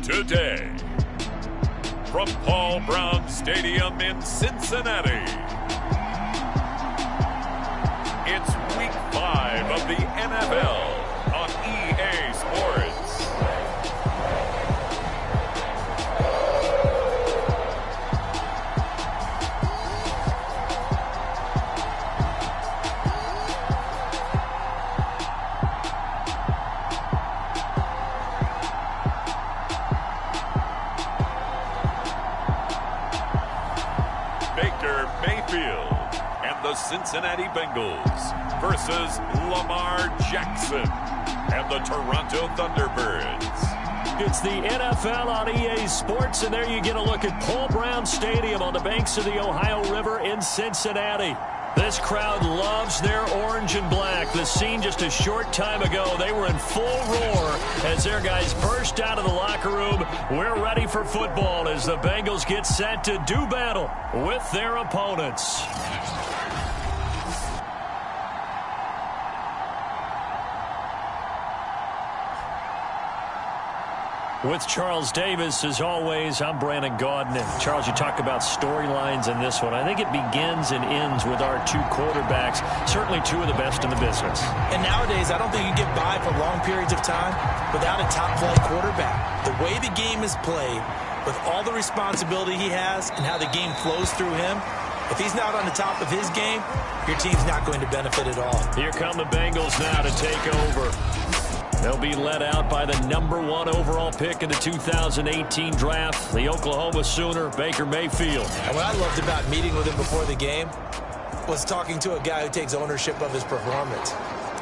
today. From Paul Brown Stadium in Cincinnati, it's Week 5 of the NFL on EA Sports. Cincinnati Bengals versus Lamar Jackson and the Toronto Thunderbirds. It's the NFL on EA Sports, and there you get a look at Paul Brown Stadium on the banks of the Ohio River in Cincinnati. This crowd loves their orange and black. The scene just a short time ago, they were in full roar as their guys burst out of the locker room. We're ready for football as the Bengals get set to do battle with their opponents. With Charles Davis, as always, I'm Brandon Gaudin. And Charles, you talk about storylines in this one. I think it begins and ends with our two quarterbacks, certainly two of the best in the business. And nowadays, I don't think you get by for long periods of time without a top-flight quarterback. The way the game is played, with all the responsibility he has and how the game flows through him, if he's not on the top of his game, your team's not going to benefit at all. Here come the Bengals now to take over. They'll be led out by the #1 overall pick in the 2018 draft, the Oklahoma Sooner, Baker Mayfield. And what I loved about meeting with him before the game was talking to a guy who takes ownership of his performance.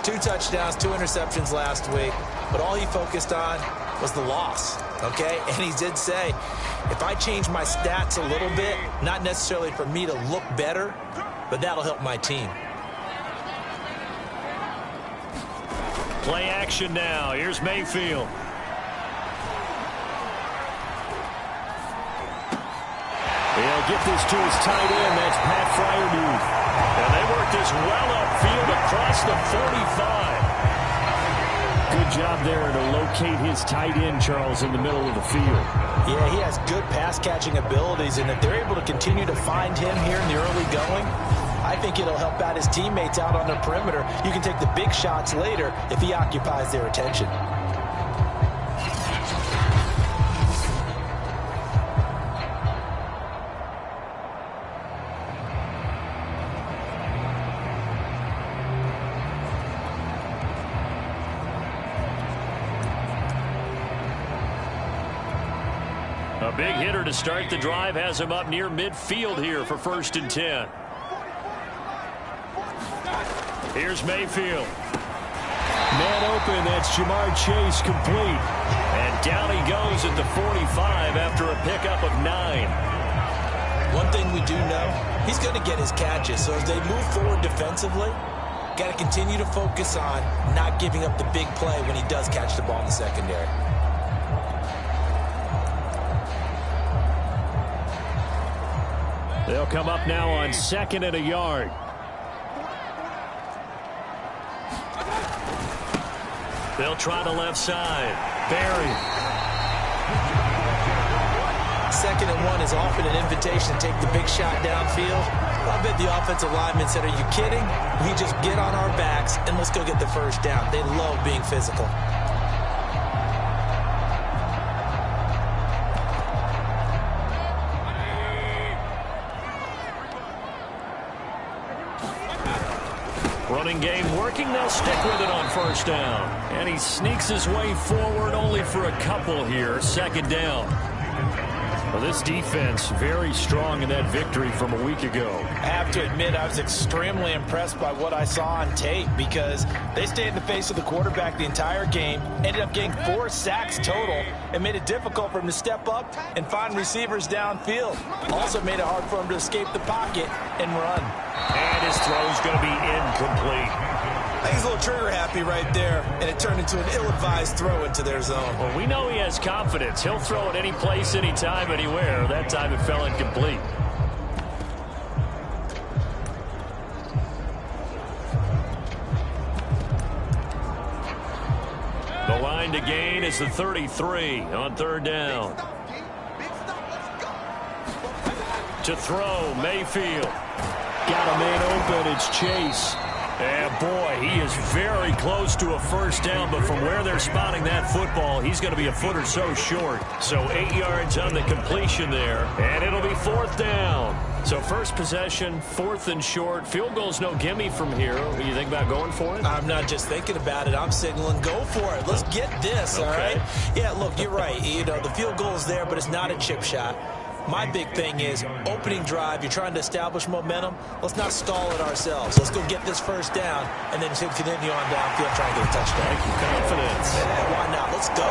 2 touchdowns, 2 interceptions last week, but all he focused on was the loss, okay? And he did say, if I change my stats a little bit, not necessarily for me to look better, but that'll help my team. Play action now. Here's Mayfield. He'll get this to his tight end. That's Pat Fryermuth. And they work this well upfield across the 45. Good job there to locate his tight end, Charles, in the middle of the field. Yeah, he has good pass-catching abilities, and if they're able to continue to find him here in the early going, I think it'll help out his teammates out on the perimeter. You can take the big shots later if he occupies their attention. A big hitter to start the drive has him up near midfield here for 1st and 10. Here's Mayfield. Man open, that's Jamar Chase complete. And down he goes at the 45 after a pickup of 9. One thing we do know, he's going to get his catches. So as they move forward defensively, got to continue to focus on not giving up the big play when he does catch the ball in the secondary. They'll come up now on 2nd and a yard. They'll try the left side. Barry. 2nd and 1 is often an invitation to take the big shot downfield. I bet the offensive lineman said, are you kidding? We just get on our backs and let's go get the first down. They love being physical. Running game working. They'll stick with it on 1st down. And he sneaks his way forward only for a couple here. 2nd down. Well, this defense very strong in that victory from a week ago. I have to admit I was extremely impressed by what I saw on tape because they stayed in the face of the quarterback the entire game, ended up getting 4 sacks total, and made it difficult for him to step up and find receivers downfield. Also made it hard for him to escape the pocket and run. And his throw's going to be incomplete. I think he's a little trigger happy right there, and it turned into an ill-advised throw into their zone. Well, we know he has confidence. He'll throw it any place, anytime, anywhere. That time it fell incomplete. The line 9 to gain is the 33 on third down. To throw, Mayfield. Got a man open, it's Chase. And boy, he is very close to a first down, but from where they're spotting that football, he's going to be a foot or so short. So 8 yards on the completion there, and it'll be fourth down. So first possession, fourth and short. Field goal's no gimme from here. What do you think about going for it? I'm not just thinking about it. I'm signaling go for it. Let's get this, all right? Yeah, look, you're right. You know, the field goal is there, but it's not a chip shot. My big thing is opening drive. You're trying to establish momentum. Let's not stall it ourselves. Let's go get this first down and then continue on downfield trying to get a touchdown. Thank you. Confidence. Yeah, why not? Let's go.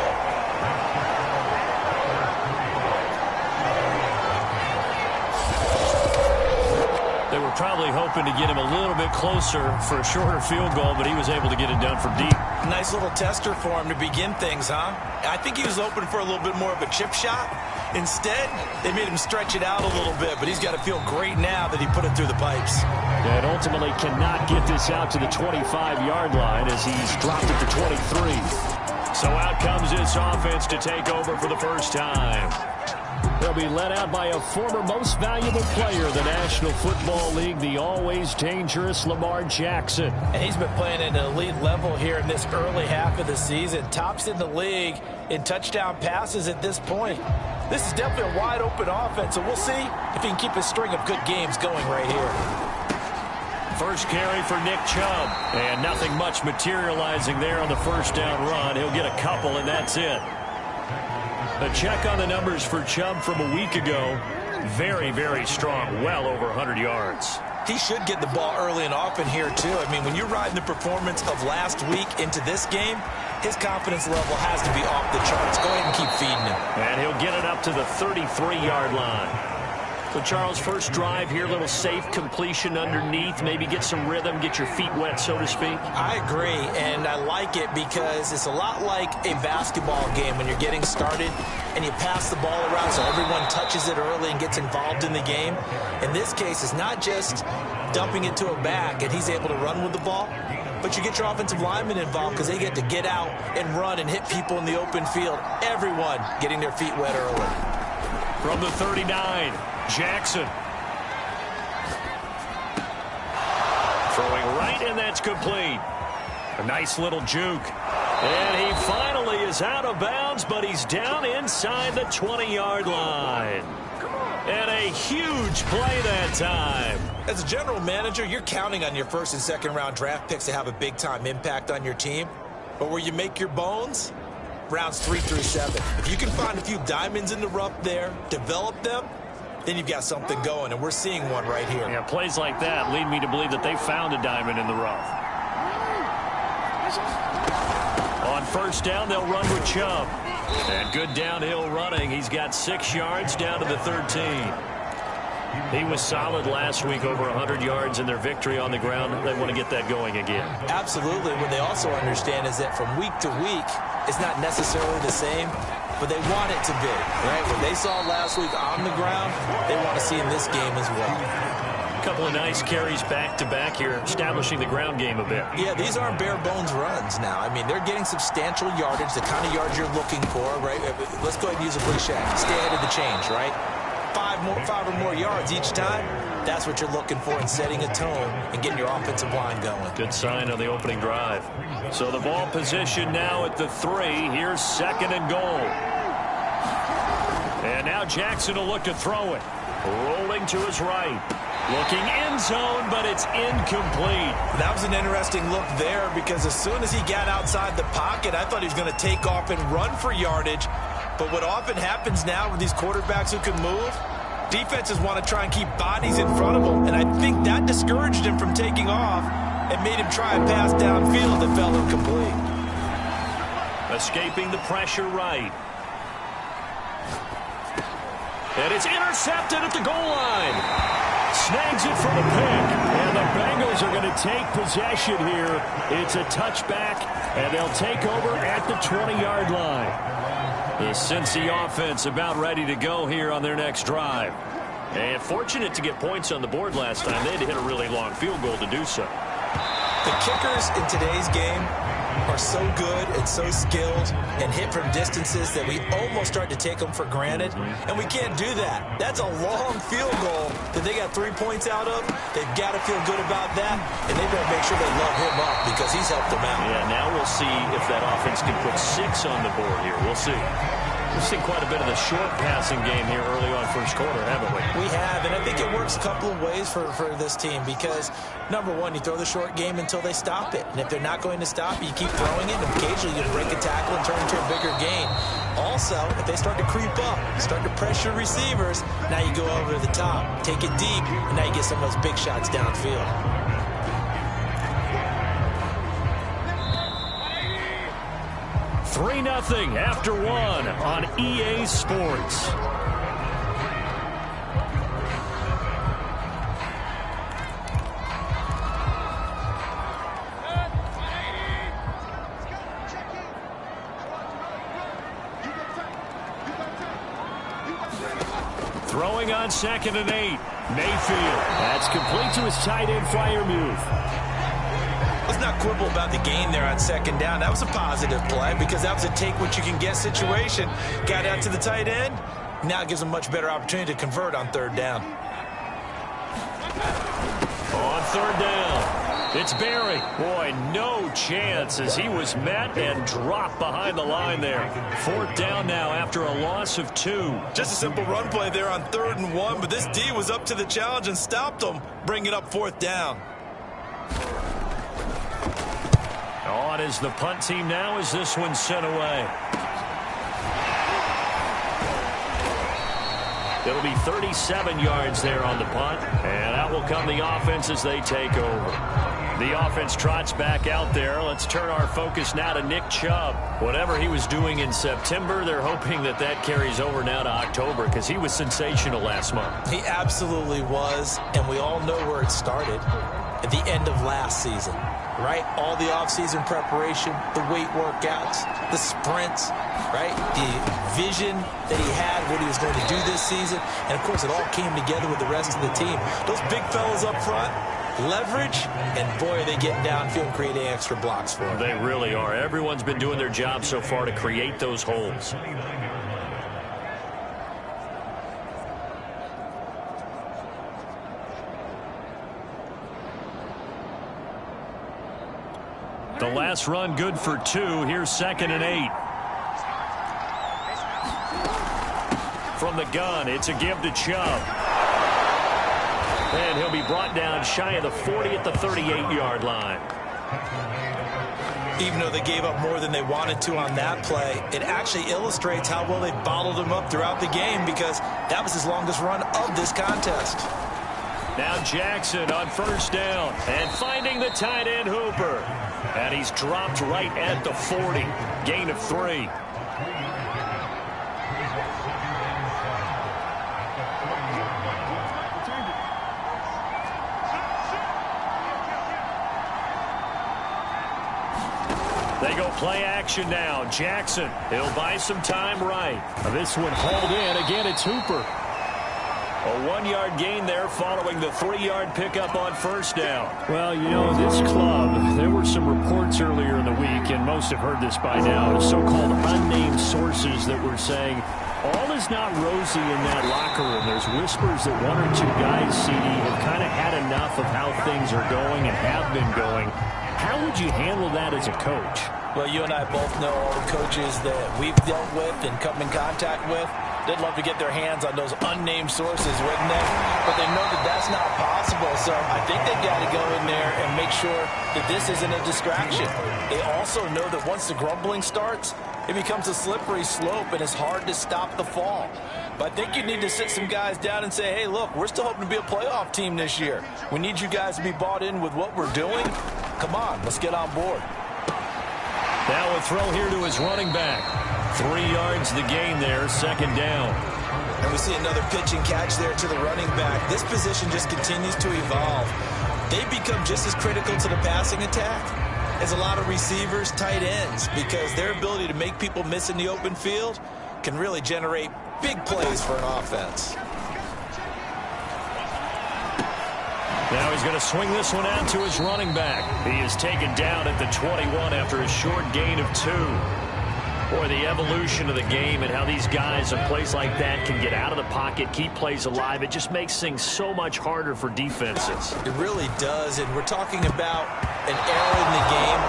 They were probably hoping to get him a little bit closer for a shorter field goal, but he was able to get it done from deep. Nice little tester for him to begin things, huh? I think he was hoping for a little bit more of a chip shot. Instead, they made him stretch it out a little bit, but he's got to feel great now that he put it through the pipes. And ultimately cannot get this out to the 25-yard line as he's dropped it to 23. So out comes this offense to take over for the first time. They'll be led out by a former most valuable player in the National Football League, the always dangerous Lamar Jackson. And he's been playing at an elite level here in this early half of the season. Tops in the league in touchdown passes at this point. This is definitely a wide-open offense, so we'll see if he can keep a string of good games going right here. First carry for Nick Chubb. And nothing much materializing there on the first down run. He'll get a couple, and that's it. A check on the numbers for Chubb from a week ago. Very, very strong. Well over 100 yards. He should get the ball early and often here, too. I mean, when you're riding the performance of last week into this game, his confidence level has to be off the charts. Go ahead and keep feeding him. And he'll get it up to the 33-yard line. So, Charles, first drive here, little safe completion underneath. Maybe get some rhythm, get your feet wet, so to speak. I agree, and I like it because it's a lot like a basketball game when you're getting started and you pass the ball around so everyone touches it early and gets involved in the game. In this case, it's not just dumping it to a back and he's able to run with the ball, but you get your offensive linemen involved because they get to get out and run and hit people in the open field. Everyone getting their feet wet early. From the 39, Jackson. Throwing right, and that's complete. A nice little juke. And he finally is out of bounds, but he's down inside the 20-yard line. And a huge play that time. As a general manager, you're counting on your first and second round draft picks to have a big-time impact on your team. But where you make your bones, rounds 3 through 7. If you can find a few diamonds in the rough there, develop them, then you've got something going, and we're seeing one right here. Yeah, plays like that lead me to believe that they found a diamond in the rough. On first down, they'll run with Chubb. And good downhill running. He's got 6 yards down to the 13. He was solid last week, over 100 yards in their victory on the ground. They want to get that going again. Absolutely. What they also understand is that from week to week, it's not necessarily the same, but they want it to be, right? What they saw last week on the ground, they want to see in this game as well. A couple of nice carries back-to-back here, establishing the ground game a bit. Yeah, these aren't bare-bones runs now. I mean, they're getting substantial yardage, the kind of yards you're looking for, right? Let's go ahead and use a cliche. Stay ahead of the change, right? 5 or more yards each time. That's what you're looking for in setting a tone and getting your offensive line going. Good sign on the opening drive. So the ball position now at the 3. Here's second and goal. And now Jackson will look to throw it. Rolling to his right. Looking end zone, but it's incomplete. That was an interesting look there because as soon as he got outside the pocket, I thought he was going to take off and run for yardage. But what often happens now with these quarterbacks who can move, defenses want to try and keep bodies in front of them. And I think that discouraged him from taking off and made him try and pass downfield that fell incomplete. Escaping the pressure right. And it's intercepted at the goal line. Snags it for the pick. And the Bengals are going to take possession here. It's a touchback, and they'll take over at the 20-yard line. The Cincy offense about ready to go here on their next drive. And fortunate to get points on the board last time. They had to hit a really long field goal to do so. The kickers in today's game are so good and so skilled and hit from distances that we almost start to take them for granted, and we can't do that. That's a long field goal that they got 3 points out of. They've got to feel good about that, and they better make sure they love him up because he's helped them out. Yeah, now we'll see if that offense can put 6 on the board here. We'll see. We've seen quite a bit of the short passing game here early on first quarter, haven't we? We have, and I think it works a couple of ways for this team because, number one, you throw the short game until they stop it. And if they're not going to stop it, you keep throwing it, and occasionally you break a tackle and turn into a bigger gain. Also, if they start to creep up, start to pressure receivers, now you go over the top, take it deep, and now you get some of those big shots downfield. 3-0 after 1 on EA Sports. Throwing on 2nd and 8. Mayfield. That's complete to his tight end Freiermuth. Let's not quibble about the gain there on 2nd down. That was a positive play because that was a take-what-you-can-get situation. Got out to the tight end. Now it gives them a much better opportunity to convert on 3rd down. On 3rd down, it's Berry. Boy, no chance as he was met and dropped behind the line there. 4th down now after a loss of 2. Just a simple run play there on 3rd and 1, but this D was up to the challenge and stopped them, bringing up 4th down. On is the punt team now as this one's sent away. It'll be 37 yards there on the punt, and out will come the offense as they take over. The offense trots back out there. Let's turn our focus now to Nick Chubb. Whatever he was doing in September, they're hoping that that carries over now to October because he was sensational last month. He absolutely was, and we all know where it started at the end of last season. Right? All the offseason preparation, the weight workouts, the sprints, right? The vision that he had, what he was going to do this season. And, of course, it all came together with the rest of the team. Those big fellas up front, leverage, and, boy, are they getting downfield and creating extra blocks for him. They really are. Everyone's been doing their job so far to create those holes. The last run good for 2. Here's 2nd and 8. From the gun, it's a give to Chubb. And he'll be brought down shy of the 40 at the 38-yard line. Even though they gave up more than they wanted to on that play, it actually illustrates how well they bottled him up throughout the game because that was his longest run of this contest. Now Jackson on 1st down and finding the tight end Hooper. And he's dropped right at the 40. Gain of 3. They go play action now. Jackson, he'll buy some time right. This one hauled in. Again, it's Hooper. A 1-yard gain there following the 3-yard pickup on 1st down. Well, you know, this club, there were some reports earlier in the week, and most have heard this by now, so-called unnamed sources that were saying all is not rosy in that locker room. There's whispers that 1 or 2 guys, CD, have kind of had enough of how things are going and have been going. How would you handle that as a coach? Well, you and I both know all the coaches that we've dealt with and come in contact with. They'd love to get their hands on those unnamed sources, wouldn't they? But they know that that's not possible. So I think they've got to go in there and make sure that this isn't a distraction. They also know that once the grumbling starts, it becomes a slippery slope and it's hard to stop the fall. But I think you need to sit some guys down and say, hey, look, we're still hoping to be a playoff team this year. We need you guys to be bought in with what we're doing. Come on, let's get on board. Now a throw here to his running back. 3 yards the gain there, 2nd down. And we see another pitch and catch there to the running back. This position just continues to evolve. They become just as critical to the passing attack as a lot of receivers, tight ends, because their ability to make people miss in the open field can really generate big plays for an offense. Now he's going to swing this one out to his running back. He is taken down at the 21 after a short gain of 2. Boy, the evolution of the game and how these guys in plays like that can get out of the pocket, keep plays alive, it just makes things so much harder for defenses. It really does, and we're talking about an era in the game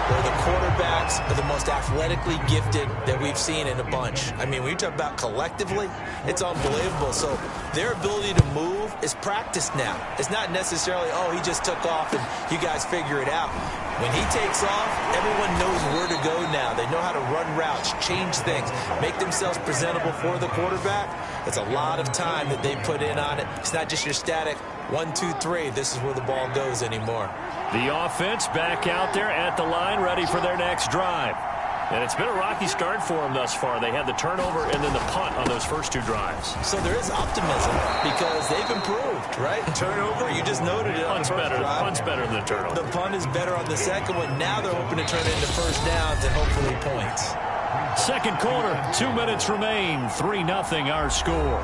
where the quarterbacks are the most athletically gifted that we've seen in a bunch. I mean, when you talk about collectively, it's unbelievable. So their ability to move is practiced now. It's not necessarily, oh, he just took off and you guys figure it out. When he takes off, everyone knows where to go now. They know how to run routes, change things, make themselves presentable for the quarterback. It's a lot of time that they put in on it. It's not just your static 1, 2, 3. This is where the ball goes anymore. The offense back out there at the line, ready for their next drive. And it's been a rocky start for them thus far. They had the turnover and then the punt on those first 2 drives. So there is optimism because they've improved, right? Turnover, you just noted it on the first drive. Punt's better than the turnover. The punt is better on the second one. Now they're hoping to turn it into first downs and hopefully points. Second quarter, 2 minutes remain. 3-0 our score.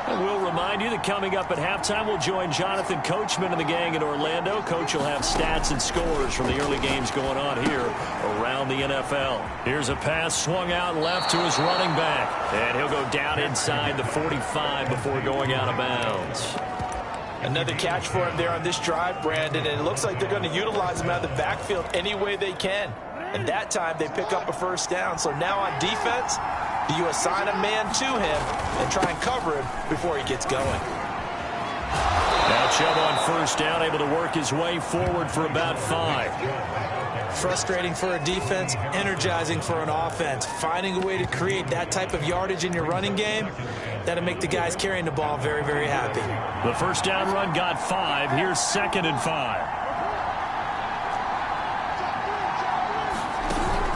And we'll remind you that coming up at halftime, we'll join Jonathan Coachman and the gang in Orlando. Coach will have stats and scores from the early games going on here around the NFL. Here's a pass swung out left to his running back. And he'll go down inside the 45 before going out of bounds. Another catch for him there on this drive, Brandon, and it looks like they're going to utilize him out of the backfield any way they can. And that time they pick up a first down. So now on defense, do you assign a man to him and try and cover him before he gets going? Now Chubb on first down, able to work his way forward for about 5. Frustrating for a defense, energizing for an offense. Finding a way to create that type of yardage in your running game, that'll make the guys carrying the ball very, very happy. The first down run got 5. Here's 2nd and 5.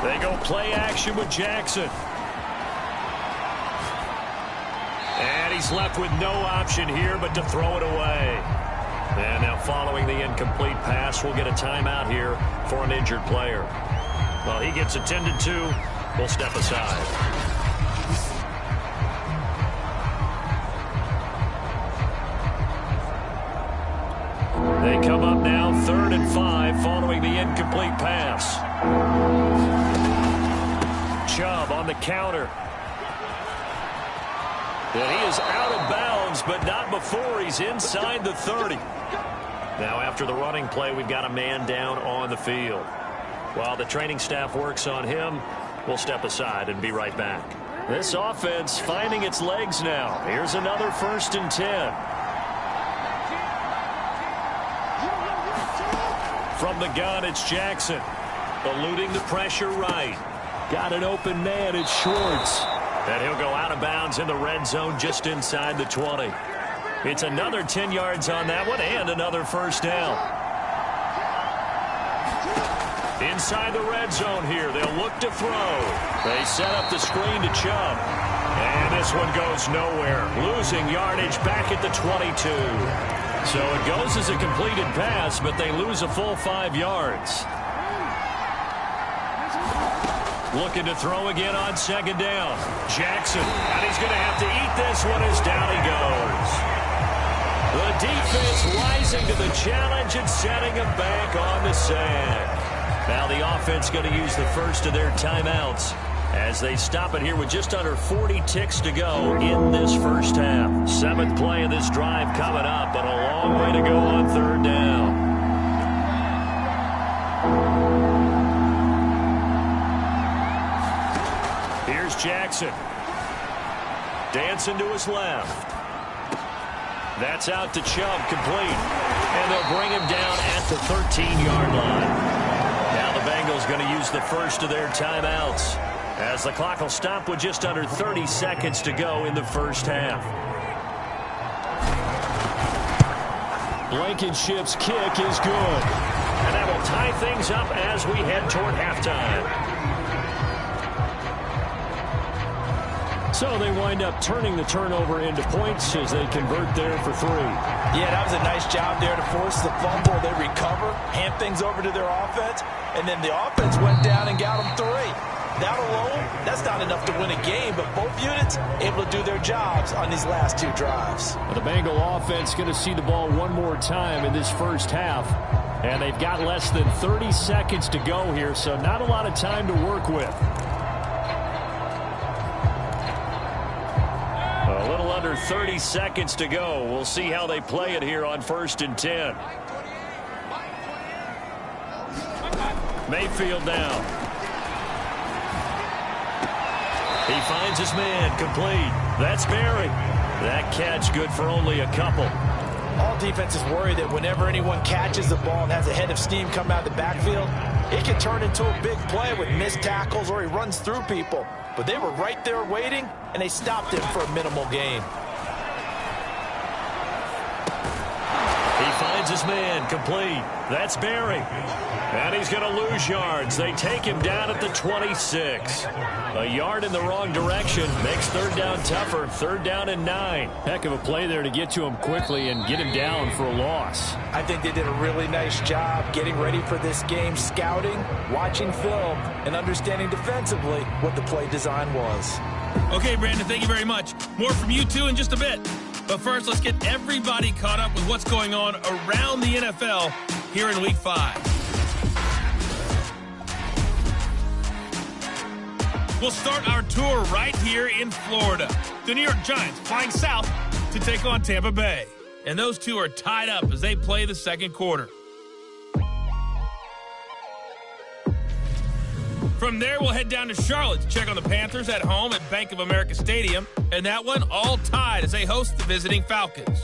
They go play action with Jackson. And he's left with no option here but to throw it away. And now following the incomplete pass, we'll get a timeout here for an injured player. Well, he gets attended to. We'll step aside. They come up now 3rd and 5 following the incomplete pass. Chubb on the counter. And he is out of bounds, but not before he's inside the 30. Now after the running play, we've got a man down on the field. While the training staff works on him, we'll step aside and be right back. This offense finding its legs now. Here's another 1st and 10. From the gun, it's Jackson. Eluding the pressure right. Got an open man, it's Schwartz. And he'll go out of bounds in the red zone just inside the 20. It's another 10 yards on that one and another first down. Inside the red zone here, they'll look to throw. They set up the screen to Chubb. And this one goes nowhere. Losing yardage back at the 22. So it goes as a completed pass, but they lose a full 5 yards. Looking to throw again on 2nd down. Jackson, and he's going to have to eat this one as down he goes. The defense rising to the challenge and setting him back on the sand. Now the offense going to use the first of their timeouts as they stop it here with just under 40 ticks to go in this first half. 7th play of this drive coming up, but a long way to go on 3rd down. Here's Jackson. Dancing to his left. That's out to Chubb, complete. And they'll bring him down at the 13-yard line. Now the Bengals going to use the first of their timeouts as the clock will stop with just under 30 seconds to go in the first half. Blankenship's kick is good. And that will tie things up as we head toward halftime. So they wind up turning the turnover into points as they convert there for 3. Yeah, that was a nice job there to force the fumble. They recover, hand things over to their offense, and then the offense went down and got them 3. That alone That's not enough to win a game, but both units able to do their jobs on these last 2 drives. The Bengal offense going to see the ball one more time in this first half. And they've got less than 30 seconds to go here, so not a lot of time to work with. A little under 30 seconds to go. We'll see how they play it here on 1st and 10. Mayfield now. He finds his man, complete. That's Berry. That catch good for only a couple. All defenses worry that whenever anyone catches the ball and has a head of steam come out of the backfield, it can turn into a big play with missed tackles or he runs through people. But they were right there waiting, and they stopped him for a minimal gain. He finds his man, complete. That's Berry. And he's going to lose yards. They take him down at the 26. A yard in the wrong direction makes 3rd down tougher. 3rd down and 9. Heck of a play there to get to him quickly and get him down for a loss. I think they did a really nice job getting ready for this game, scouting, watching film, and understanding defensively what the play design was. Okay, Brandon, thank you very much. More from you two in just a bit. But first, let's get everybody caught up with what's going on around the NFL here in Week 5. We'll start our tour right here in Florida. The New York Giants flying south to take on Tampa Bay. And those two are tied up as they play the second quarter. From there, we'll head down to Charlotte to check on the Panthers at home at Bank of America Stadium. And that one all tied as they host the visiting Falcons.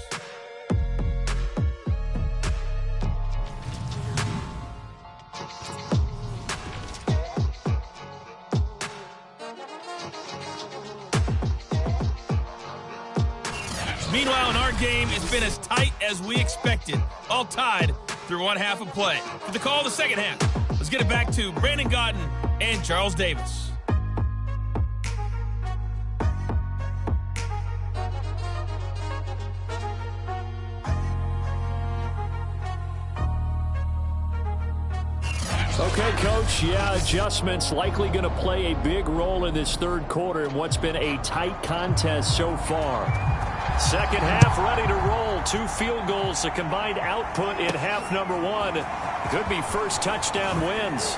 Meanwhile, in our game, it's been as tight as we expected. All tied through one half of play. For the call of the second half, let's get it back to Brandon Gaudin and Charles Davis. Okay, Coach, yeah, adjustments likely going to play a big role in this third quarter in what's been a tight contest so far. Second half ready to roll. 2 field goals, the combined output in half number 1. Could be first touchdown wins.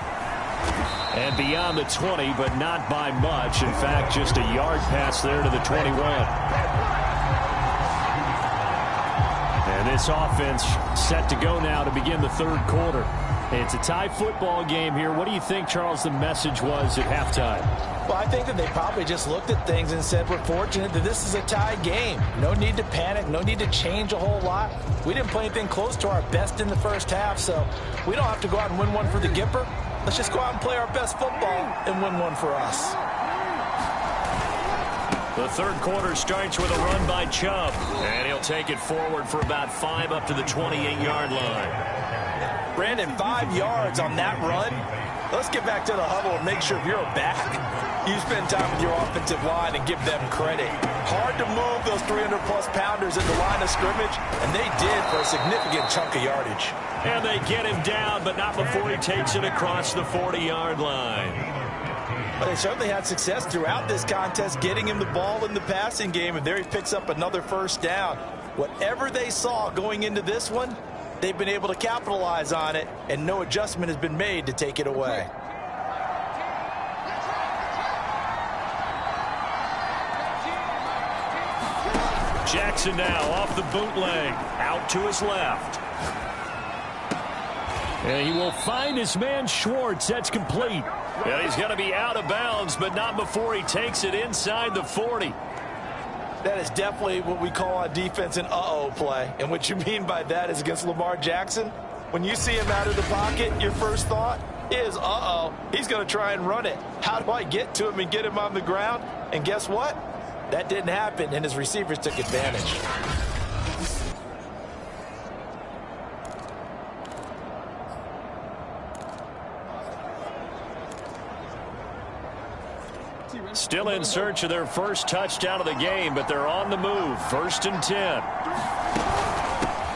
And beyond the 20, but not by much. In fact, just a yard pass there to the 21. And this offense set to go now to begin the third quarter. It's a tie football game here. What do you think, Charles, the message was at halftime? Well, I think that they probably just looked at things and said, we're fortunate that this is a tie game. No need to panic. No need to change a whole lot. We didn't play anything close to our best in the first half, so we don't have to go out and win one for the Gipper. Let's just go out and play our best football and win one for us. The third quarter starts with a run by Chubb, and he'll take it forward for about 5 up to the 28-yard line. Brandon, 5 yards on that run. Let's get back to the huddle and make sure if you're back, you spend time with your offensive line and give them credit. Hard to move those 300-plus pounders at the line of scrimmage, and they did for a significant chunk of yardage. And they get him down, but not before he takes it across the 40-yard line. But they certainly had success throughout this contest, getting him the ball in the passing game, and there he picks up another first down. Whatever they saw going into this one, they've been able to capitalize on it, and no adjustment has been made to take it away. Jackson now off the bootleg, out to his left. And he will find his man Schwartz. That's complete. And he's going to be out of bounds, but not before he takes it inside the 40. That is definitely what we call on defense an uh-oh play. And what you mean by that is against Lamar Jackson, when you see him out of the pocket, your first thought is, uh-oh, he's going to try and run it. How do I get to him and get him on the ground? And guess what? That didn't happen, and his receivers took advantage. Still in search of their first touchdown of the game, but they're on the move. 1st and 10.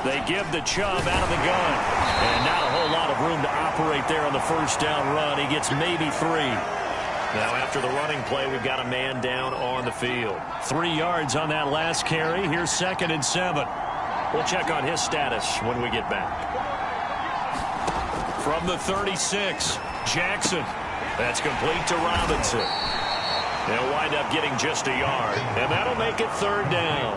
They give the Chubb out of the gun. And not a whole lot of room to operate there on the first down run. He gets maybe 3. Now after the running play, we've got a man down on the field. 3 yards on that last carry. Here's 2nd and 7. We'll check on his status when we get back. From the 36, Jackson. That's complete to Robinson. They'll wind up getting just a yard, and that'll make it 3rd down.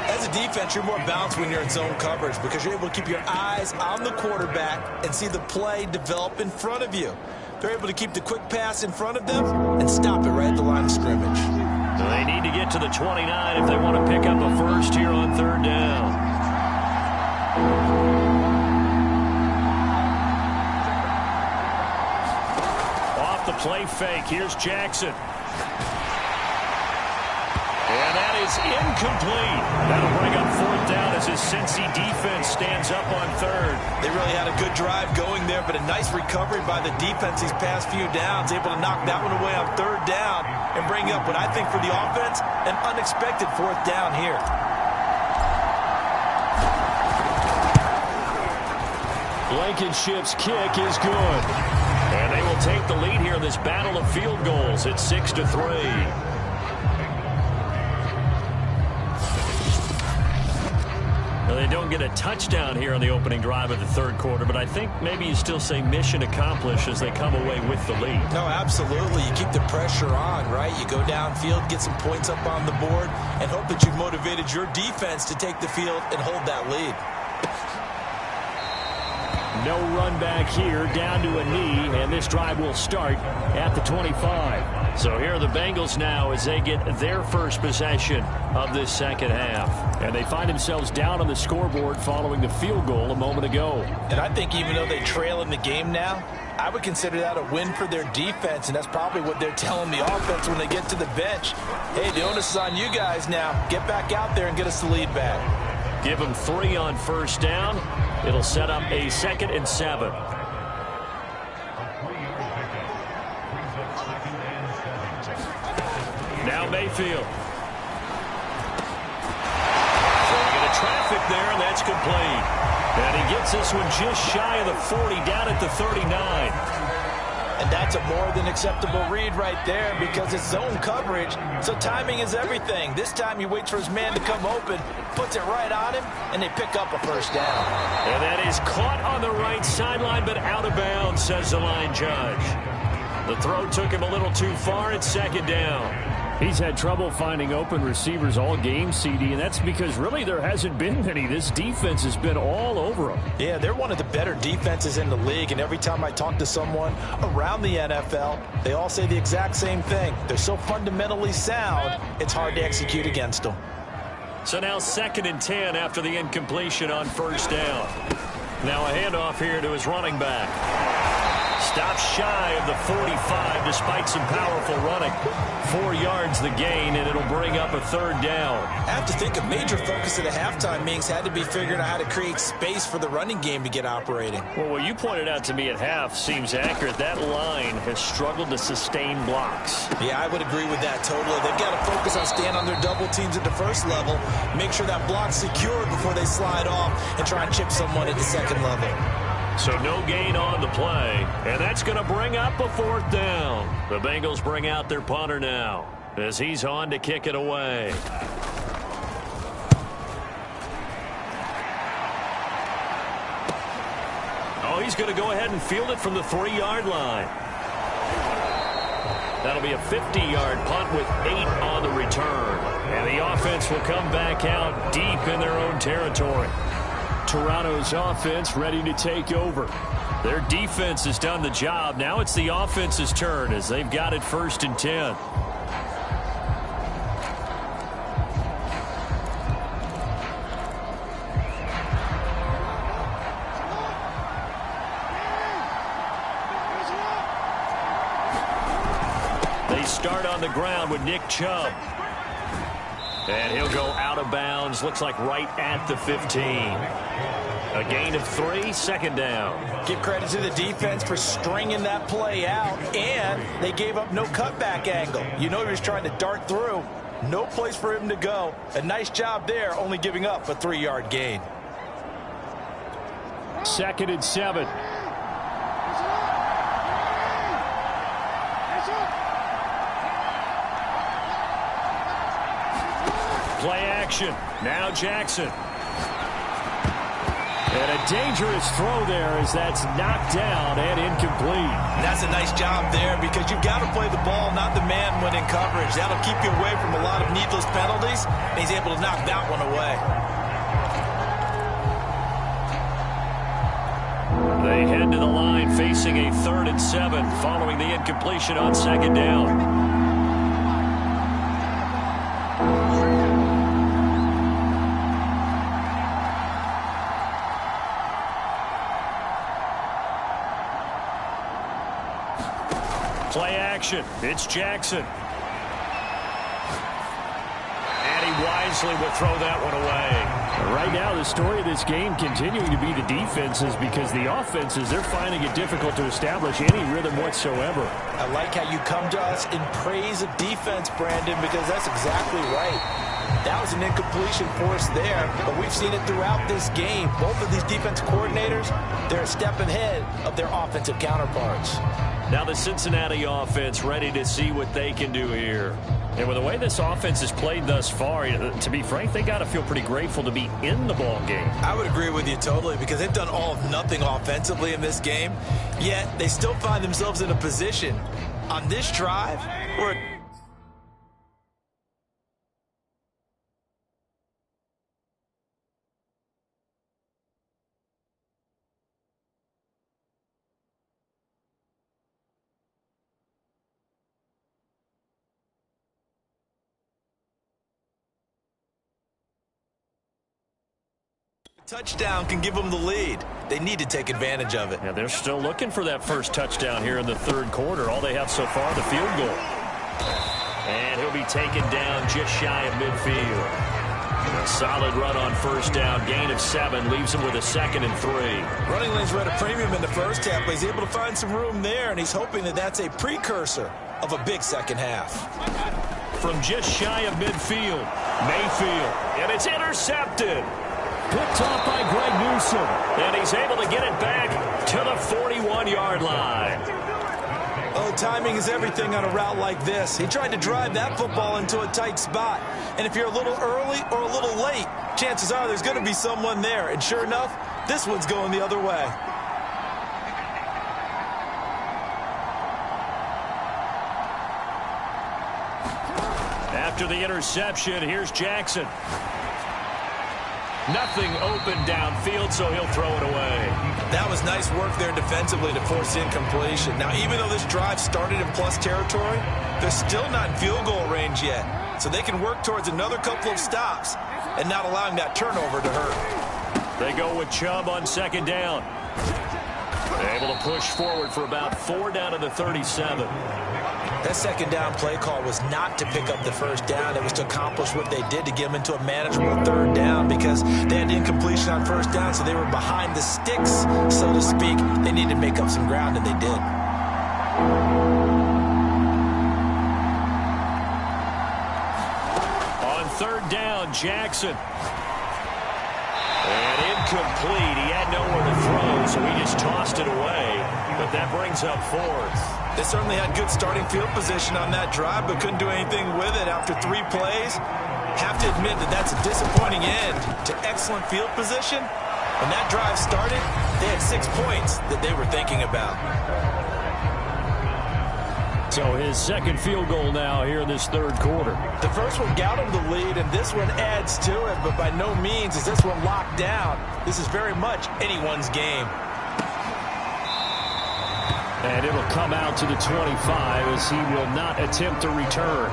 As a defense, you're more balanced when you're in zone coverage because you're able to keep your eyes on the quarterback and see the play develop in front of you. They're able to keep the quick pass in front of them and stop it right at the line of scrimmage. So they need to get to the 29 if they want to pick up a first here on 3rd down. The play fake. Here's Jackson. And that is incomplete. That'll bring up 4th down as his Cincy defense stands up on 3rd. They really had a good drive going there, but a nice recovery by the defense these past few downs. Able to knock that one away on 3rd down and bring up what I think for the offense, an unexpected 4th down here. Blankenship's kick is good. And they will take the lead here in this battle of field goals. It's 6-3. Well, they don't get a touchdown here on the opening drive of the 3rd quarter, but I think maybe you still say mission accomplished as they come away with the lead. No, absolutely. You keep the pressure on, right? You go downfield, get some points up on the board, and hope that you've motivated your defense to take the field and hold that lead. No run back here, down to a knee, and this drive will start at the 25. So here are the Bengals now as they get their first possession of this 2nd half. And they find themselves down on the scoreboard following the field goal a moment ago. And I think even though they trail in the game now, I would consider that a win for their defense, and that's probably what they're telling the offense when they get to the bench. Hey, the onus is on you guys now. Get back out there and get us the lead back. Give them 3 on 1st down. It'll set up a 2nd and 7. Now Mayfield. Throwing into traffic there, and that's complete. And he gets this one just shy of the 40, down at the 39. And that's a more than acceptable read right there because it's zone coverage, so timing is everything. This time he waits for his man to come open, puts it right on him, and they pick up a 1st down. And that is caught on the right sideline, but out of bounds, says the line judge. The throw took him a little too far. It's 2nd down. He's had trouble finding open receivers all game, CD, and that's because really there hasn't been many. This defense has been all over him. Yeah, they're one of the better defenses in the league, and every time I talk to someone around the NFL, they all say the exact same thing. They're so fundamentally sound, it's hard to execute against them. So now 2nd and 10 after the incompletion on 1st down. Now a handoff here to his running back. Stops shy of the 45 despite some powerful running. 4 yards the gain, and it'll bring up a 3rd down. I have to think a major focus at the halftime meetings had to be figuring out how to create space for the running game to get operating. Well, what you pointed out to me at half seems accurate. That line has struggled to sustain blocks. Yeah, I would agree with that totally. They've got to focus on staying on their double teams at the 1st level, make sure that block's secure before they slide off and try and chip someone at the 2nd level. So no gain on the play, and that's going to bring up a 4th down. The Bengals bring out their punter now as he's on to kick it away. Oh, he's going to go ahead and field it from the 3-yard line. That'll be a 50-yard punt with 8 on the return. And the offense will come back out deep in their own territory. Toronto's offense ready to take over. Their defense has done the job. Now it's the offense's turn as they've got it 1st and 10. They start on the ground with Nick Chubb. And he'll go out of bounds. Looks like right at the 15. A gain of 3, 2nd down. Give credit to the defense for stringing that play out, and they gave up no cutback angle. You know he was trying to dart through. No place for him to go. A nice job there, only giving up a 3-yard gain. 2nd and 7. Play action. Now Jackson. And a dangerous throw there as that's knocked down and incomplete. That's a nice job there because you've got to play the ball, not the man when in coverage. That'll keep you away from a lot of needless penalties, and he's able to knock that one away. They head to the line facing a 3rd and 7 following the incompletion on 2nd down. Play action. It's Jackson. And he wisely will throw that one away. Right now, the story of this game continuing to be the defenses because the offenses, they're finding it difficult to establish any rhythm whatsoever. I like how you come to us in praise of defense, Brandon, because that's exactly right. That was an incompletion for us there, but we've seen it throughout this game. Both of these defense coordinators, they're a step ahead of their offensive counterparts. Now the Cincinnati offense ready to see what they can do here. And with the way this offense has played thus far, to be frank, they got to feel pretty grateful to be in the ball game. I would agree with you totally because they've done all of nothing offensively in this game, yet they still find themselves in a position on this drive where touchdown can give them the lead. They need to take advantage of it. Yeah, they're still looking for that first touchdown here in the 3rd quarter. All they have so far, the field goal. And he'll be taken down just shy of midfield. A solid run on 1st down. Gain of 7 leaves him with a 2nd and 3. Running lanes were at a premium in the first half, but he's able to find some room there, and he's hoping that that's a precursor of a big 2nd half. From just shy of midfield, Mayfield. And it's intercepted. Picked off by Greg Newsom. And he's able to get it back to the 41-yard line. Oh, timing is everything on a route like this. He tried to drive that football into a tight spot. And if you're a little early or a little late, chances are there's going to be someone there. And sure enough, this one's going the other way. After the interception, here's Jackson. Nothing open downfield, so he'll throw it away. That was nice work there defensively to force incompletion. Now, even though this drive started in plus territory, they're still not in field goal range yet. So they can work towards another couple of stops and not allowing that turnover to hurt. They go with Chubb on 2nd down. They're able to push forward for about 4 down to the 37. That 2nd down play call was not to pick up the 1st down. It was to accomplish what they did to get them into a manageable 3rd down because they had incompletion on 1st down, so they were behind the sticks, so to speak. They needed to make up some ground, and they did. On 3rd down, Jackson. And incomplete. He had nowhere to throw, so he just tossed it away. But that brings up 4th. They certainly had good starting field position on that drive, but couldn't do anything with it after 3 plays. Have to admit that that's a disappointing end to excellent field position. When that drive started, they had 6 points that they were thinking about. So his 2nd field goal now here in this 3rd quarter. The first one got him the lead, and this one adds to it, but by no means is this one locked down. This is very much anyone's game. And it'll come out to the 25 as he will not attempt to return.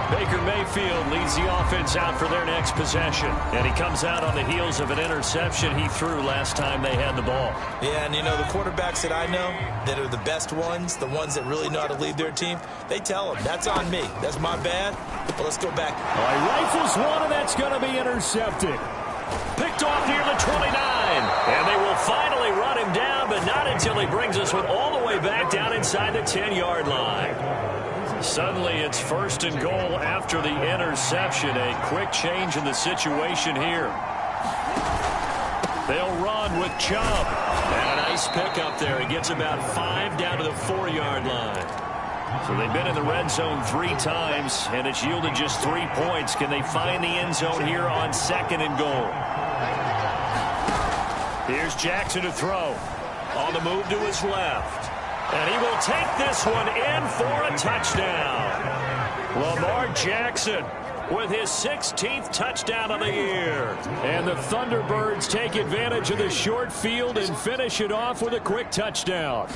Baker Mayfield leads the offense out for their next possession. And he comes out on the heels of an interception he threw last time they had the ball. Yeah, and you know, the quarterbacks that I know that are the best ones, the ones that really know how to lead their team, they tell them, that's on me. That's my bad. But let's go back. He rifles one, and that's going to be intercepted. Picked off near the 29. And they will finally run him down, but not until he brings us one all the way back down inside the 10-yard line. Suddenly it's 1st and goal after the interception. A quick change in the situation here. They'll run with Chubb. And a nice pickup there. He gets about 5 down to the 4-yard line. So they've been in the red zone 3 times, and it's yielded just 3 points. Can they find the end zone here on 2nd and goal? Here's Jackson to throw. On the move to his left. And he will take this one in for a touchdown. Lamar Jackson with his 16th touchdown of the year. And the Thunderbirds take advantage of the short field and finish it off with a quick touchdown.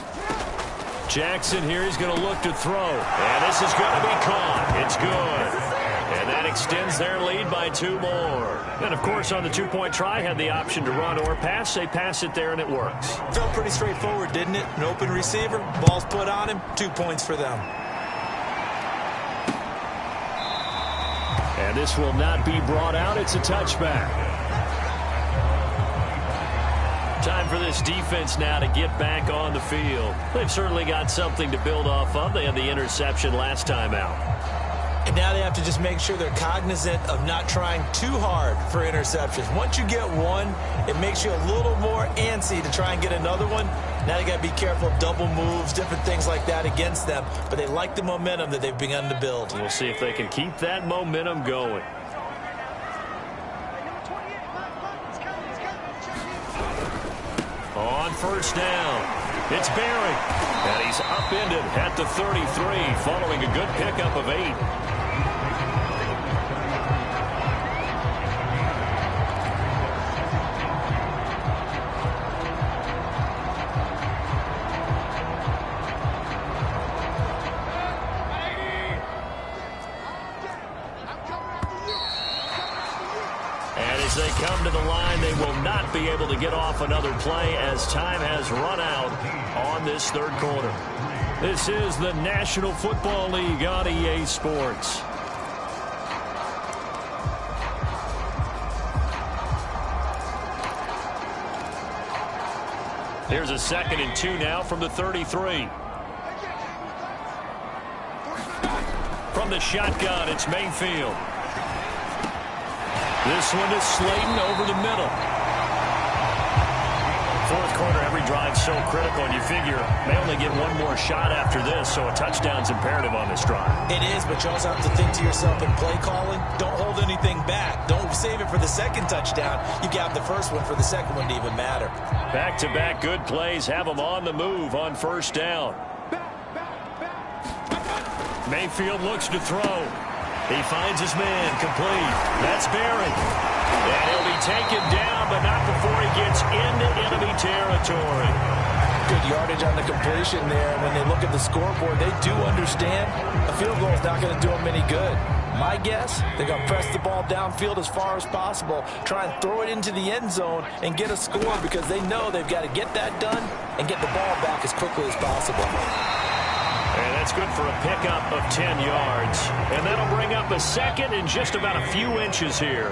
Jackson here, he's going to look to throw. And this is going to be caught. It's good. And that extends their lead by 2 more. And, of course, on the 2-point try, had the option to run or pass. They pass it there, and it works. Felt pretty straightforward, didn't it? An open receiver, ball's put on him, 2 points for them. And this will not be brought out. It's a touchback. Time for this defense now to get back on the field. They've certainly got something to build off of. They had the interception last time out. And now they have to just make sure they're cognizant of not trying too hard for interceptions. Once you get one, it makes you a little more antsy to try and get another one. Now they got to be careful of double moves, different things like that against them. But they like the momentum that they've begun to build. We'll see if they can keep that momentum going. On 1st down, it's Barry. And he's upended at the 33 following a good pickup of 8. They come to the line. They will not be able to get off another play as time has run out on this 3rd quarter. This is the National Football League on EA Sports. Here's a 2nd and 2 now from the 33. From the shotgun, it's Mayfield. This one is Slayton over the middle. 4th quarter, every drive's so critical, and you figure they only get one more shot after this, so a touchdown's imperative on this drive. It is, but you also have to think to yourself in play calling, don't hold anything back. Don't save it for the 2nd touchdown. You got the 1st one for the 2nd one to even matter. Back-to-back good plays have them on the move on 1st down. Mayfield looks to throw. He finds his man complete. That's Barry. And he'll be taken down, but not before he gets into enemy territory. Good yardage on the completion there. When they look at the scoreboard, they do understand a field goal is not going to do them any good. My guess, they're going to press the ball downfield as far as possible, try and throw it into the end zone and get a score because they know they've got to get that done and get the ball back as quickly as possible. And that's good for a pickup of 10 yards. And that'll bring up a 2nd and just about a few inches here.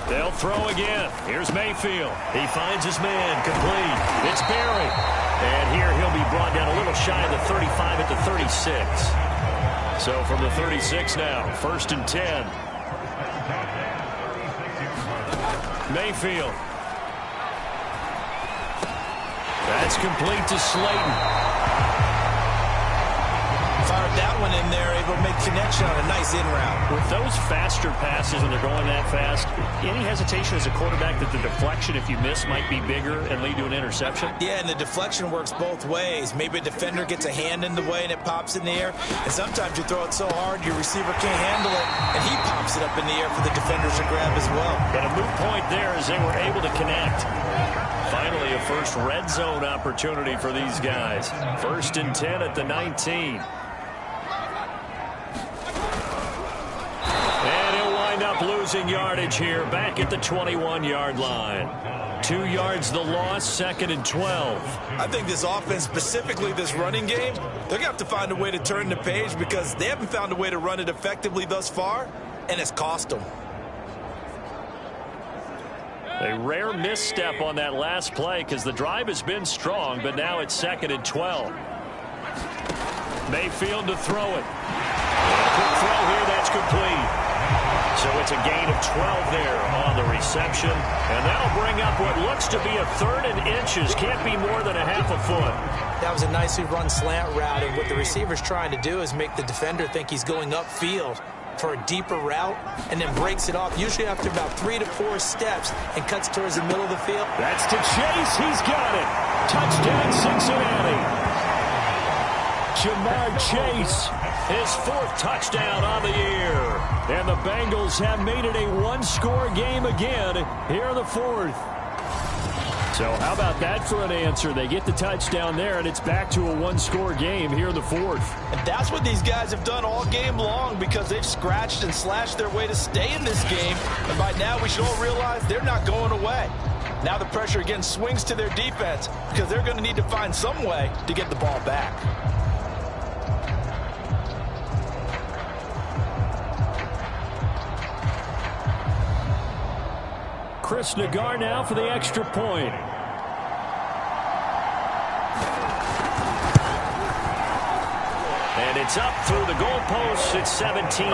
They'll throw again. Here's Mayfield. He finds his man complete. It's Barry. And here he'll be brought down a little shy of the 35 at the 36. So from the 36 now, 1st and 10. Mayfield. That's complete to Slayton. Fired that one in there, able to make connection on a nice in route. With those faster passes and they're going that fast, any hesitation as a quarterback that the deflection, if you miss, might be bigger and lead to an interception? Yeah, and the deflection works both ways. Maybe a defender gets a hand in the way and it pops in the air. And sometimes you throw it so hard your receiver can't handle it, and he pops it up in the air for the defenders to grab as well. And a moot point there as they were able to connect. Finally, a first red zone opportunity for these guys. 1st and 10 at the 19. And he'll wind up losing yardage here back at the 21-yard line. 2 yards the loss, 2nd and 12. I think this offense, specifically this running game, they're going to have to find a way to turn the page because they haven't found a way to run it effectively thus far, and it's cost them. A rare misstep on that last play because the drive has been strong, but now it's 2nd and 12. Mayfield to throw it. Quick throw here, that's complete. So it's a gain of 12 there on the reception. And that'll bring up what looks to be a 3rd and inches. Can't be more than a half a foot. That was a nicely run slant route, and what the receiver's trying to do is make the defender think he's going upfield for a deeper route and then breaks it off, usually after about 3 to 4 steps, and cuts towards the middle of the field. That's to Chase. He's got it. Touchdown, Cincinnati. Jamar Chase, his 4th touchdown on the year. And the Bengals have made it a one-score game again here in the 4th. So how about that for an answer? They get the touchdown there, and it's back to a one-score game here in the 4th. And that's what these guys have done all game long, because they've scratched and slashed their way to stay in this game. And by now, we should all realize they're not going away. Now the pressure again swings to their defense, because they're going to need to find some way to get the ball back. Chris Nagar now for the extra point. And it's up through the goalposts. It's 17-10.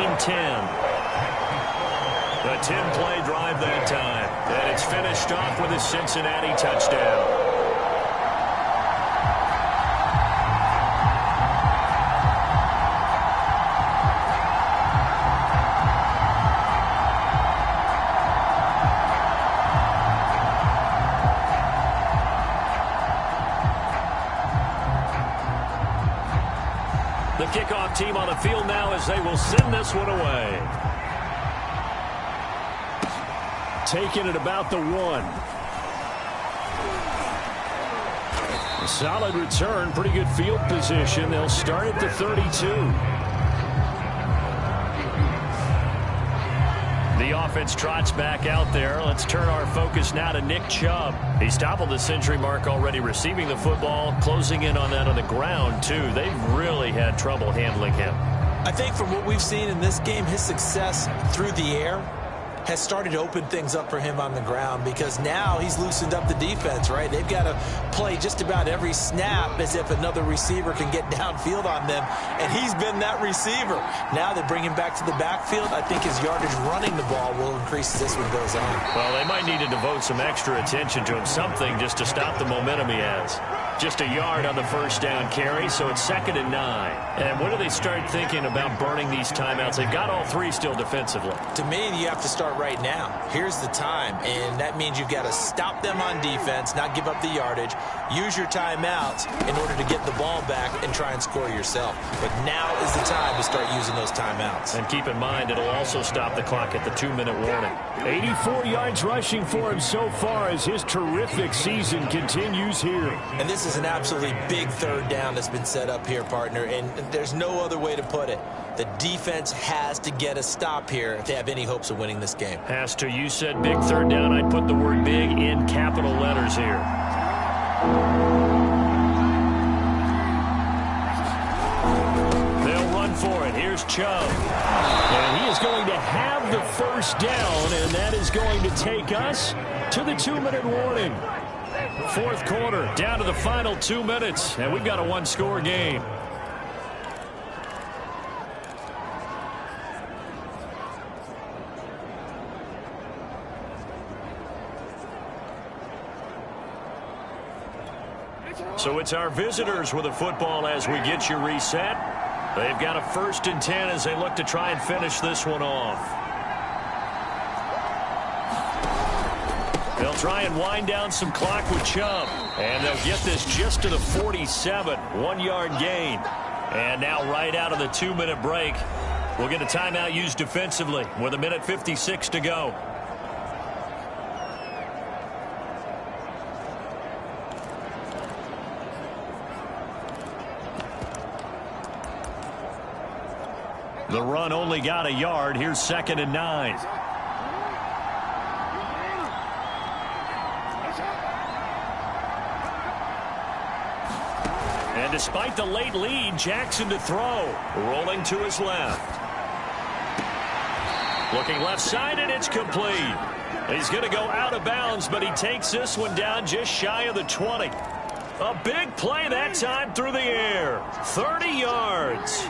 A 10-play drive that time. And it's finished off with a Cincinnati touchdown. The kickoff team on the field now as they will send this one away. Taking it about the 1. A solid return, pretty good field position. They'll start at the 32. The offense trots back out there. Let's turn our focus now to Nick Chubb. He's toppled the century mark already receiving the football, closing in on that on the ground, too. They've really had trouble handling him. I think from what we've seen in this game, his success through the air has started to open things up for him on the ground, because now he's loosened up the defense, right? They've got to play just about every snap as if another receiver can get downfield on them, and he's been that receiver. Now they bring him back to the backfield. I think his yardage running the ball will increase as this one goes on. Well, they might need to devote some extra attention to him, something just to stop the momentum he has. Just a yard on the first down carry, so it's 2nd and 9. And when do they start thinking about burning these timeouts? They've got all 3 still defensively. To me, you have to start right now. Here's the time, and that means you've got to stop them on defense, not give up the yardage, use your timeouts in order to get the ball back and try and score yourself. But now is the time to start using those timeouts. And keep in mind, it'll also stop the clock at the 2-minute warning. 84 yards rushing for him so far as his terrific season continues here. And this is an absolutely big 3rd down that's been set up here, partner, and there's no other way to put it. The defense has to get a stop here if they have any hopes of winning this game. Has to. You said big 3rd down. I'd put the word big in capital letters here. They'll run for it. Here's Chubb. And he is going to have the first down, and that is going to take us to the 2-minute warning. 4th quarter, down to the final 2 minutes, and we've got a one-score game. So it's our visitors with the football as we get you reset. They've got a 1st and 10 as they look to try and finish this one off. They'll try and wind down some clock with Chubb. And they'll get this just to the 47. 1-yard gain. And now right out of the 2-minute break, we'll get a timeout used defensively with 1:56 to go. The run only got a yard. Here's 2nd and 9. And despite the late lead, Jackson to throw. Rolling to his left. Looking left side, and it's complete. He's going to go out of bounds, but he takes this one down just shy of the 20. A big play that time through the air. 30 yards.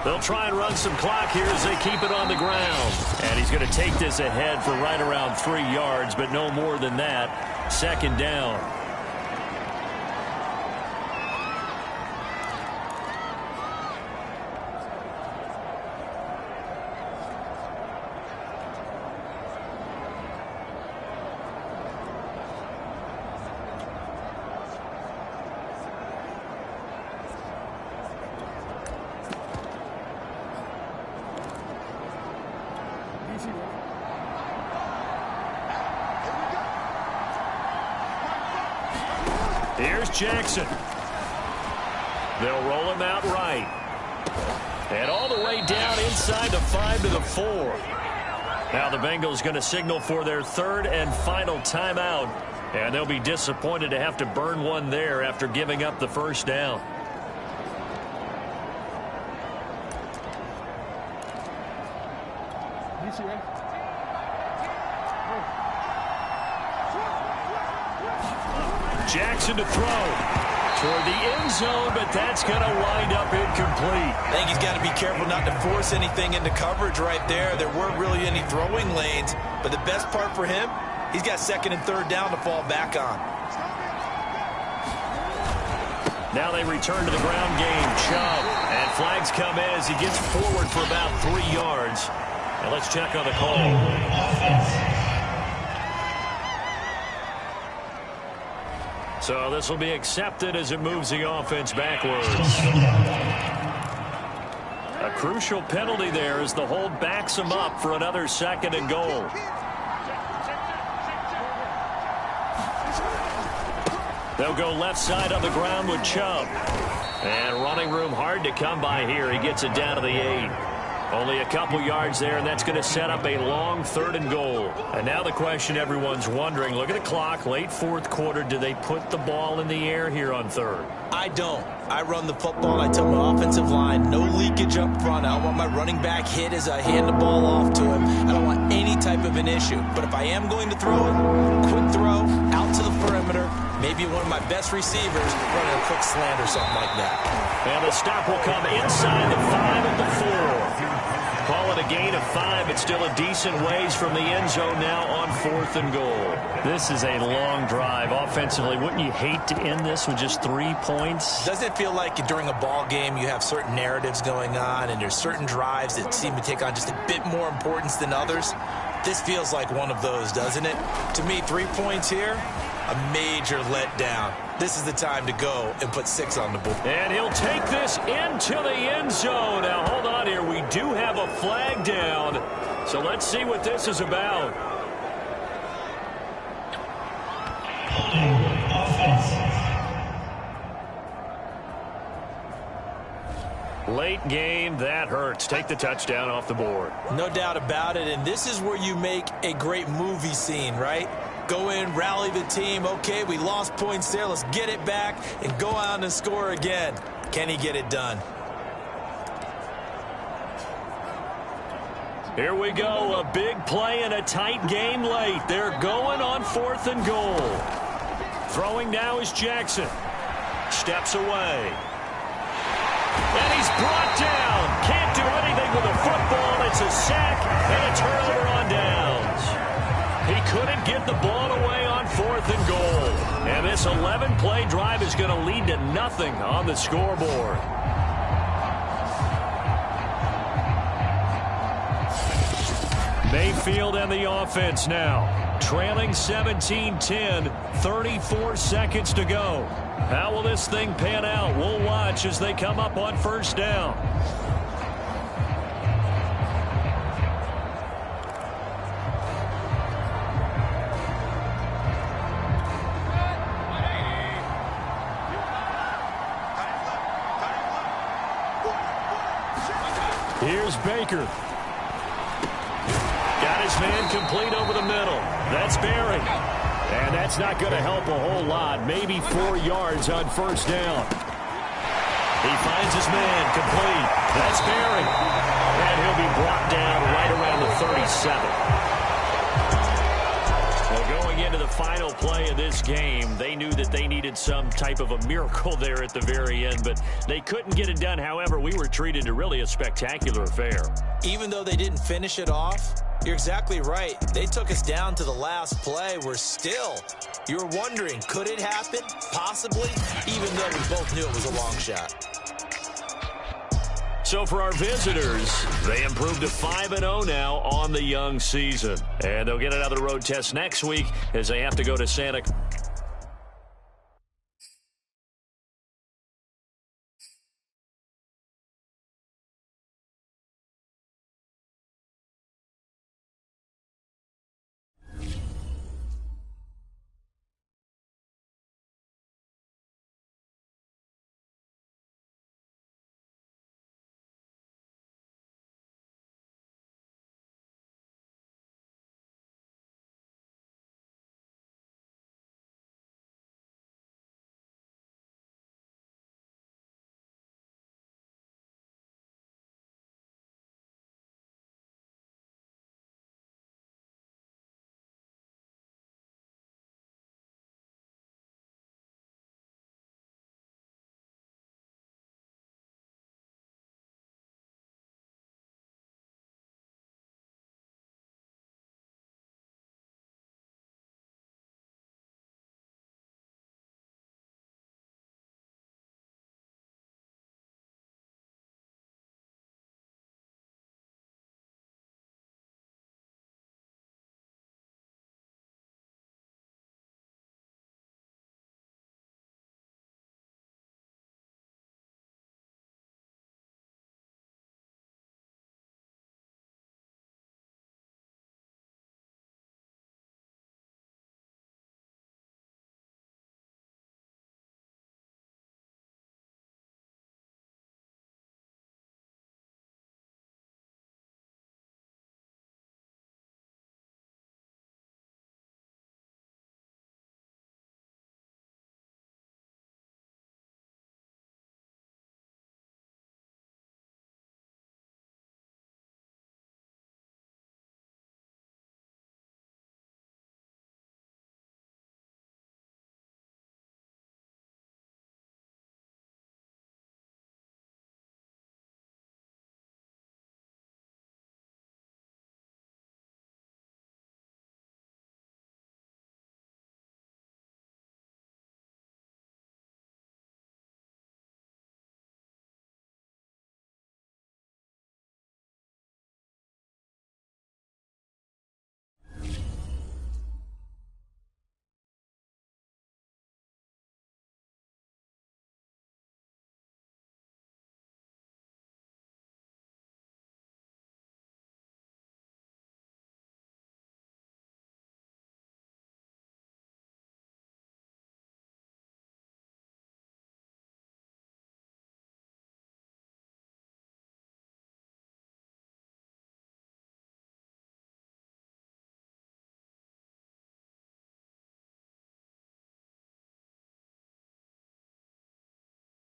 They'll try and run some clock here as they keep it on the ground. And he's going to take this ahead for right around 3 yards, but no more than that. Second down. Here's Jackson. They'll roll him out right. And all the way down inside the 5 to the 4. Now the Bengals going to signal for their third and final timeout. And they'll be disappointed to have to burn one there after giving up the first down. Jackson to throw toward the end zone, but that's going to wind up incomplete. I think he's got to be careful not to force anything into coverage right there. There weren't really any throwing lanes, but the best part for him, he's got second and third down to fall back on. Now they return to the ground game. Chubb, and flags come in as he gets forward for about 3 yards. And let's check on the call. So this will be accepted as it moves the offense backwards. A crucial penalty there as the hold backs him up for another second and goal. They'll go left side on the ground with Chubb. And running room hard to come by here. He gets it down to the 8. Only a couple yards there, and that's going to set up a long 3rd and goal. And now the question everyone's wondering, look at the clock, late 4th quarter, do they put the ball in the air here on 3rd? I don't. I run the football. I tell my offensive line, no leakage up front. I don't want my running back hit as I hand the ball off to him. I don't want any type of an issue. But if I am going to throw it, quick throw, out to the perimeter, maybe one of my best receivers running a quick slant or something like that. And the stop will come inside the 5 and the 4. Call it a gain of 5, but still a decent ways from the end zone now on 4th and goal. This is a long drive offensively. Wouldn't you hate to end this with just 3 points? Doesn't it feel like during a ball game you have certain narratives going on and there's certain drives that seem to take on just a bit more importance than others? This feels like one of those, doesn't it? To me, 3 points here, a major letdown. This is the time to go and put 6 on the board. And he'll take this into the end zone. Now, hold on here. We do have a flag down. So let's see what this is about. Late game, that hurts. Take the touchdown off the board. No doubt about it, and this is where you make a great movie scene, right? Go in, rally the team. Okay, we lost points there. Let's get it back and go out and score again. Can he get it done? Here we go. A big play in a tight game late. They're going on 4th and goal. Throwing now is Jackson. Steps away. And he's brought down. Can't do anything with a football. It's a sack and a turnover on downs. He couldn't get the ball away on 4th and goal. And this 11-play drive is going to lead to nothing on the scoreboard. Mayfield and the offense now. Trailing 17-10, 34 seconds to go. How will this thing pan out? We'll watch as they come up on 1st down. Here's Baker. Got his man complete over the middle. That's Barry. And that's not going to help a whole lot. Maybe 4 yards on 1st down. He finds his man complete. That's Barry. And he'll be brought down right around the 37. Well, going into the final play of this game. They knew that they needed some type of a miracle there at the very end, but they couldn't get it done. However, we were treated to really a spectacular affair. Even though they didn't finish it off, you're exactly right. They took us down to the last play. You're wondering, could it happen? Possibly, even though we both knew it was a long shot. So for our visitors, they improved to 5-0 now on the young season. And they'll get another road test next week as they have to go to Santa